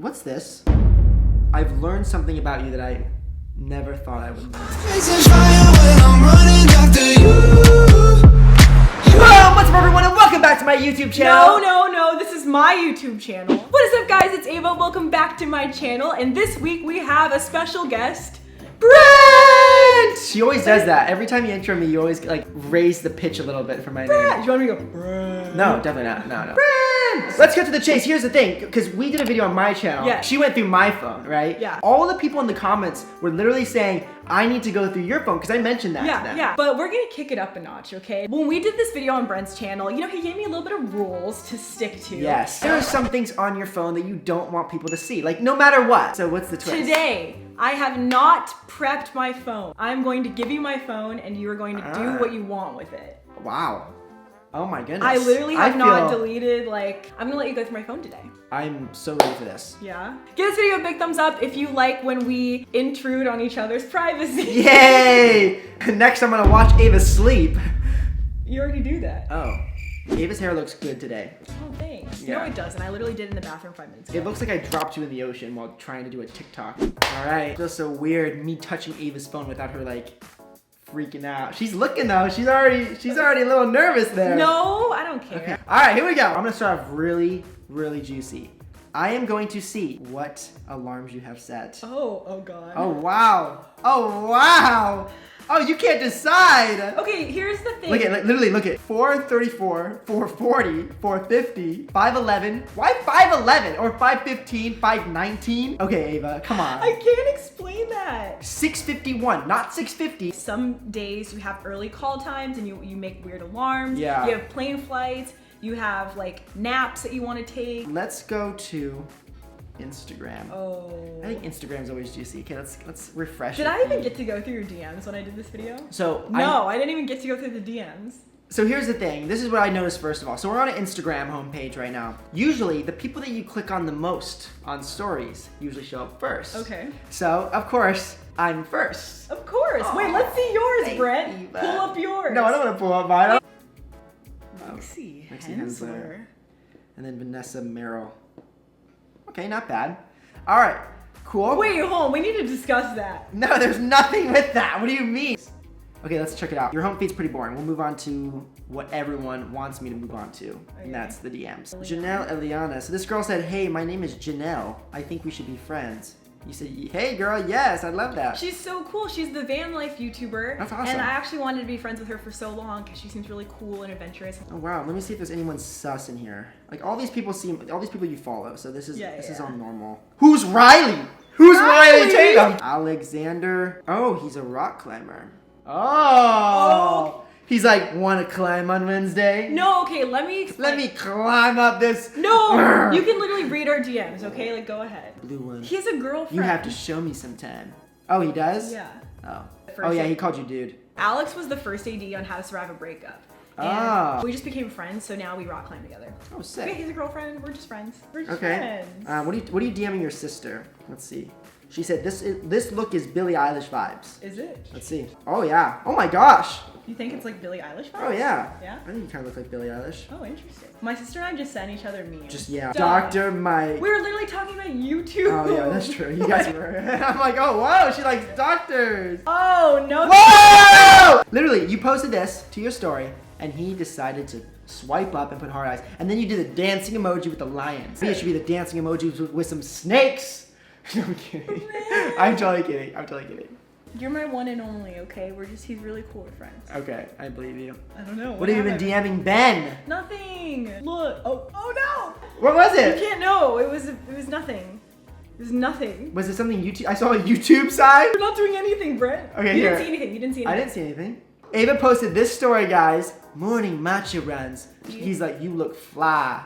What's this? I've learned something about you that I never thought I would learn. Hello, what's up everyone and welcome back to my YouTube channel. No, this is my YouTube channel. What is up guys, it's Ava, welcome back to my channel, and this week we have a special guest, Brent! She always does that. Every time you intro me, you always like raise the pitch a little bit for my Brent. name. Do you want me to go, Brent? No, definitely not. No. Brent! Let's get to the chase. Here's the thing, because we did a video on my channel. Yeah. She went through my phone, right? Yeah. All the people in the comments were literally saying, I need to go through your phone, because I mentioned that to them. Yeah, but we're gonna kick it up a notch, okay? When we did this video on Brent's channel, you know, he gave me a little bit of rules to stick to. Yes. There are some things on your phone that you don't want people to see, like no matter what. So what's the twist? Today, I have not prepped my phone. I'm going to give you my phone and you are going to do what you want with it. Wow. Oh my goodness. I literally have not deleted, like, I'm gonna let you go through my phone today. I'm so ready for this. Yeah. Give this video a big thumbs up if you like when we intrude on each other's privacy. Yay! Next I'm gonna watch Ava sleep. You already do that. Oh. Ava's hair looks good today. Oh, thanks. Yeah. No, it doesn't. I literally did it in the bathroom 5 minutes ago. It looks like I dropped you in the ocean while trying to do a TikTok. All right. It feels so weird me touching Ava's phone without her like freaking out. She's looking though. She's already a little nervous there. No, I don't care. Okay. All right, here we go. I'm gonna start off really juicy. I am going to see what alarms you have set. Oh God. Oh wow. Oh wow. Oh, you can't decide. Okay, here's the thing. Look at, literally look at 4:34, 4:40, 4:50, 5:11. Why 5:11 or 5:15, 5:19? Okay, Ava, come on. I can't explain that. 6:51, not 6:50. Some days you have early call times and you make weird alarms. Yeah. You have plane flights. You have like naps that you want to take. Let's go to Instagram. Oh. I think Instagram's always juicy. Okay, let's refresh Did it. I even get to go through your DMs when I did this video? So no, I didn't even get to go through the DMs. So here's the thing. This is what I noticed first of all. So we're on an Instagram homepage right now. Usually the people that you click on the most on stories usually show up first. Okay. So of course I'm first. Of course. Aww, wait, let's see yours, thank Brent. you, Pull up yours. No, I don't want to pull up mine. Lexi Lexi Hensler. Hensler. And then Vanessa Merrill. Okay, not bad. All right, cool. Wait, hold on. We need to discuss that. No, there's nothing with that. What do you mean? Okay, let's check it out. Your home feed's pretty boring. We'll move on to what everyone wants me to move on to, and that's the DMs. Janelle Eliana. So this girl said, hey, my name is Janelle. I think we should be friends. You said, hey girl, yes, I love that. She's so cool. She's the van life YouTuber. That's awesome. And I actually wanted to be friends with her for so long because she seems really cool and adventurous. Oh wow, let me see if there's anyone sus in here. Like all these people you follow, so this is all normal. Who's Riley? Who's Riley Tatum? Alexander. Oh, he's a rock climber. Oh. He's like, wanna climb on Wednesday? No, okay, let me explain. Let me climb up this. No, you can literally read our DMs, okay? Like, go ahead. Blue one. He has a girlfriend. You have to show me sometime. Oh, he does? Yeah. Oh yeah, he called you dude. Alex was the first AD on How to Survive a Breakup. And we just became friends, so now we rock climb together. Oh, sick. Okay, he's a girlfriend. We're just friends. We're just friends. What are you DMing your sister? Let's see. She said this look is Billie Eilish vibes. Is it? Let's see. Oh yeah. Oh my gosh. You think it's like Billie Eilish vibes? Oh yeah. Yeah? I think you kind of look like Billie Eilish. Oh, interesting. My sister and I just sent each other memes. Just yeah. Duh. Dr. Mike. We were literally talking about YouTube. Oh yeah, that's true. You guys were. I'm like, oh whoa, she likes doctors. Oh no. Whoa! Literally, you posted this to your story, and he decided to swipe up and put heart eyes, and then you did the dancing emoji with the lions. Maybe it should be the dancing emoji with some snakes. No, I'm kidding. I'm totally kidding. You're my one and only, okay? He's really cool with friends. Okay, I believe you. I don't know. What have you been DMing Ben? Nothing. Look. Oh no. What was it? You can't know. It was nothing. It was nothing. Was it something YouTube? I saw a YouTube side. You're not doing anything, Brent. Okay, You didn't see anything. I didn't see anything. Ava posted this story, guys. Morning matcha runs. He's like, you look fly.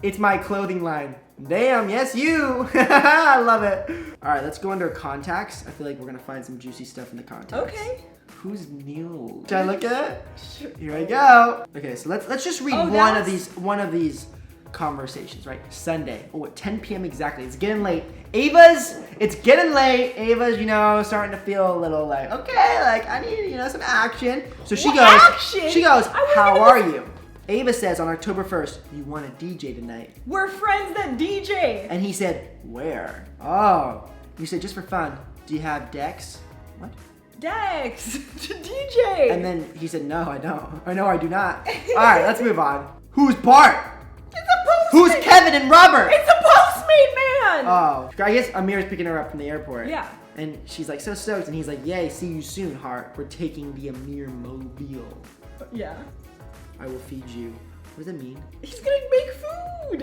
It's my clothing line. Damn, yes you. I love it. All right, let's go under contacts. I feel like we're gonna find some juicy stuff in the contacts. Okay. Who's Neil? Should I look at it? Sure. Here I go. Okay, so let's just read Oh, one of these conversations, right? Sunday. Oh, at 10 p.m. exactly. It's getting late. It's getting late. Ava's, starting to feel a little like, okay, like I need, some action. So she goes, how are you? Ava says on October 1st, you want to DJ tonight. We're friends that DJ. And he said, where? Oh. You said, just for fun, do you have decks? What? Decks to DJ. And then he said, no, I don't. Or no, I do not. All right, let's move on. Who's Bart? It's a Postmate. Who's Kevin and Robert? It's a Postmate, man. Oh, I guess Amir's picking her up from the airport. Yeah. And she's like so stoked, and he's like, yay, see you soon, Heart. We're taking the Amir mobile. Yeah. I will feed you. What does that mean? He's gonna make food.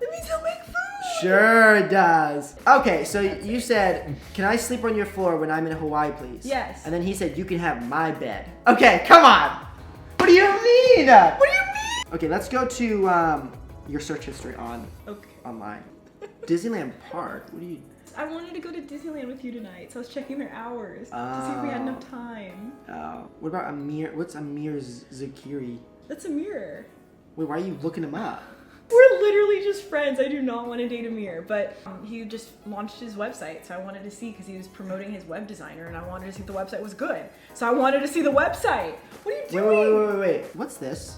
That means he'll make food. Sure it does. Okay, so you said, can I sleep on your floor when I'm in Hawaii, please? Yes. And then he said, you can have my bed. Okay, come on. What do you mean? What do you mean? Okay, let's go to your search history online. Disneyland Park. What do you? I wanted to go to Disneyland with you tonight, so I was checking their hours to see if we had enough time. Oh. What about Amir? What's Amir Zakiri? That's a mirror. Wait, why are you looking him up? We're literally just friends. I do not want to date Amir, but he just launched his website, so I wanted to see because he was promoting his web designer, and I wanted to see if the website was good. So I wanted to see the website. What are you doing? Wait. What's this?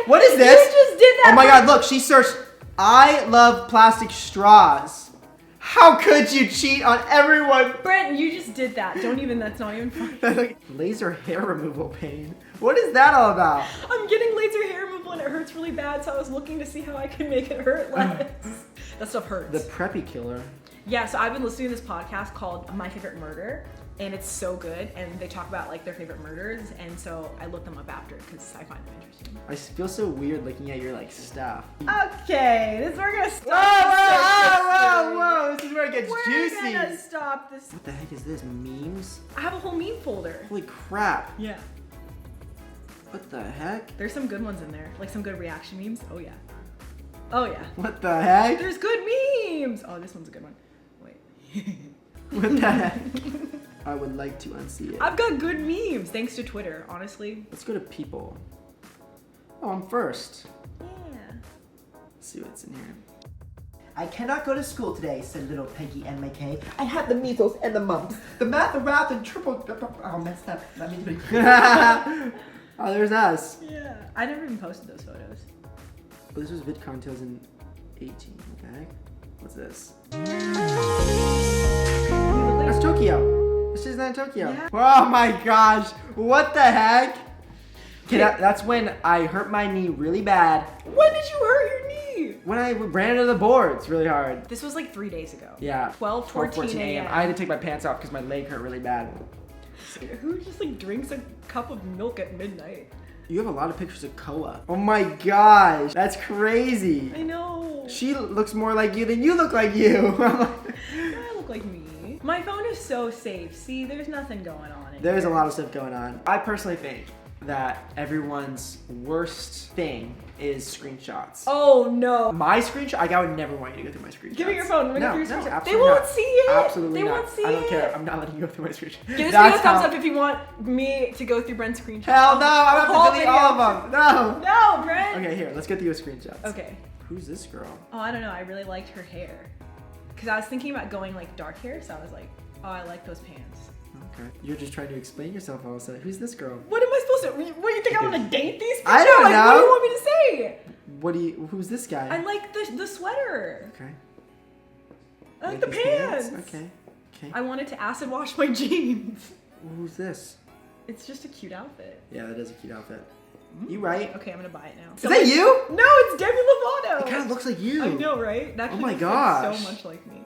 What is this? You just did that. Oh my God! Look, she searched. I love plastic straws. How could you cheat on everyone? Brent, you just did that. That's not even funny. Laser hair removal pain. What is that all about? I'm getting laser hair removal and it hurts really bad, so I was looking to see how I could make it hurt less. That stuff hurts. The preppy killer. Yeah, so I've been listening to this podcast called My Favorite Murder, and it's so good, and they talk about like their favorite murders, and so I looked them up after because I find them interesting. I feel so weird looking at your like stuff. Okay, this is where we're gonna stop. Whoa! This is where it gets juicy. We're gonna stop this. What the heck is this? Memes? I have a whole meme folder. Holy crap! Yeah. What the heck? There's some good ones in there, like some good reaction memes. Oh yeah. Oh yeah. What the heck? There's good memes. Oh, this one's a good one. Wait. What the heck? I would like to unsee it. I've got good memes thanks to Twitter, honestly. Let's go to people. Oh, I'm first. Yeah. Let's see what's in here. I cannot go to school today, said little Peggy and McKay. I have the measles and the mumps. The math, the wrath, and triple... Oh, messed up. That means... Oh, there's us. Yeah. I never even posted those photos. Oh, this was VidCon 2018. What the heck? What's this? That's Tokyo. This is not Tokyo. Yeah. Oh my gosh. What the heck? Okay, that's when I hurt my knee really bad. When did you hurt your knee? When I ran into the boards really hard. This was like 3 days ago. Yeah. 12:14 a.m. I had to take my pants off because my leg hurt really bad. Who just like drinks a cup of milk at midnight? You have a lot of pictures of Koa. Oh my gosh. That's crazy. I know. She looks more like you than you look like you. I look like me. My phone is so safe. See, there's nothing going on in There's here. a lot of stuff going on. I personally think that everyone's worst thing is screenshots. Oh no. My screenshot, I would never want you to go through my screenshots. Give me your phone. Let me go through your screenshot. absolutely They won't not. see it. Absolutely They not. won't see I don't it. care. I'm not letting you go through my screenshot. Give this That's video a thumbs how- up if you want me to go through Brent's screenshots. Hell no, I'm The gonna whole have to delete all video. of them. No. No, Brent. Okay, here, let's go through your screenshots. Okay. Who's this girl? Oh, I don't know. I really liked her hair. Because I was thinking about going like dark hair, so I was like, oh, I like those pants. Okay. You're just trying to explain yourself all of a sudden. Who's this girl? What am I supposed to? What do you think I'm gonna date these people? I don't Like, know. what do you want me to say? Who's this guy? I like the sweater. Okay. I like the these pants. Okay. Okay. I wanted to acid wash my jeans. Who's this? It's just a cute outfit. Yeah, that is a cute outfit. You right? Okay, I'm gonna buy it now. Is that you? No, it's Demi Lovato. It kind of looks like you. I know, right? That Oh my looks gosh. so much like me.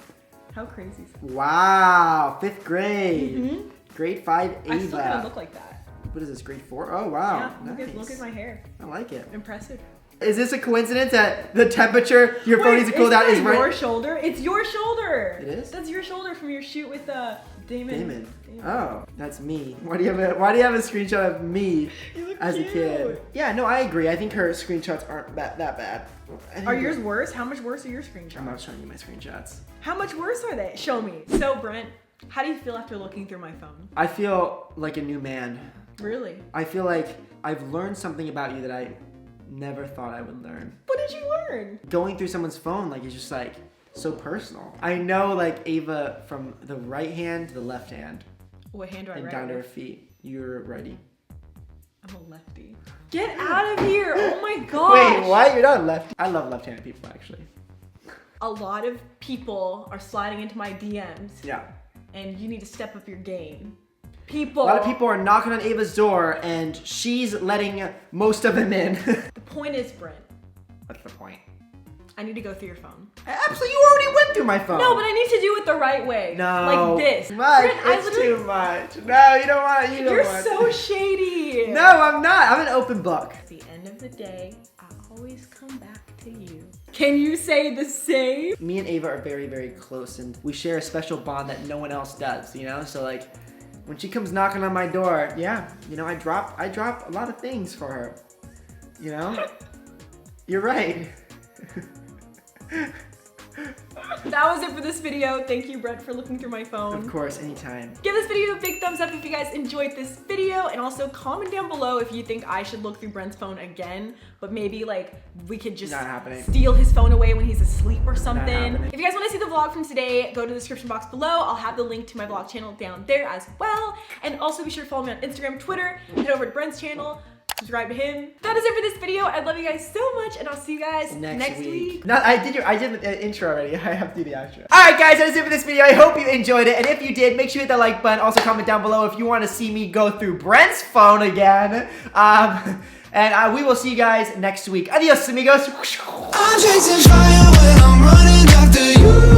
How crazy is that? Wow, 5th grade. Mhm. Grade 5 Ava. I still kind of look like that. What is this, grade 4? Oh, wow. Yeah, Nice. look at my hair. I like it. Impressive. Is this a coincidence that the temperature your phone needs to cool down is your right? shoulder? It's your shoulder. It is? That's your shoulder from your shoot with Damon. Damon. Oh, that's me. Why do you have a screenshot of me You look as cute. a kid? Yeah, no, I agree. I think her screenshots aren't that bad. I think Are yours worse? How much worse are your I'm screenshots? not showing you my screenshots. How much worse are they? Show me. So, Brent, how do you feel after looking through my phone? I feel like a new man. Really? I feel like I've learned something about you that I never thought I would learn. What did you learn? Going through someone's phone, like, it's just like so personal. I know, like, Ava from the right hand to the left hand What hand do I and write down to her with? feet. You're righty. I'm a lefty. Get out of here! Oh my gosh! Wait, why? You're not a lefty. I love left-handed people, actually. A lot of people are sliding into my DMs. Yeah. And you need to step up your game. People. A lot of people are knocking on Ava's door, and she's letting most of them in. The point is, Brent. What's the point? I need to go through your phone. Absolutely, you already went through my phone. No, but I need to do it the right way. No. Like this. Much. Brent, It's too much. No, you don't want it. You're so shady. No, I'm not. I'm an open book. At the end of the day, I always come back to you. Can you say the same? Me and Ava are very, very close, and we share a special bond that no one else does, you know? So like, when she comes knocking on my door, yeah, you know, I drop a lot of things for her, you know? You're right. That was it for this video. Thank you, Brent, for looking through my phone. Of course, anytime. Give this video a big thumbs up if you guys enjoyed this video, and also comment down below if you think I should look through Brent's phone again, but maybe like we could just steal his phone away when he's asleep or something. If you guys want to see the vlog from today, go to the description box below. I'll have the link to my vlog channel down there as well. And also be sure to follow me on Instagram, Twitter, head over to Brent's channel, subscribe to him. That is it for this video. I love you guys so much, and I'll see you guys next week. No, I did the intro already. I have to do the outro. Alright guys, that is it for this video. I hope you enjoyed it, and if you did, make sure you hit that like button. Also comment down below if you want to see me go through Brent's phone again. And we will see you guys next week. Adios, amigos. I'm chasing fire when I'm running after you.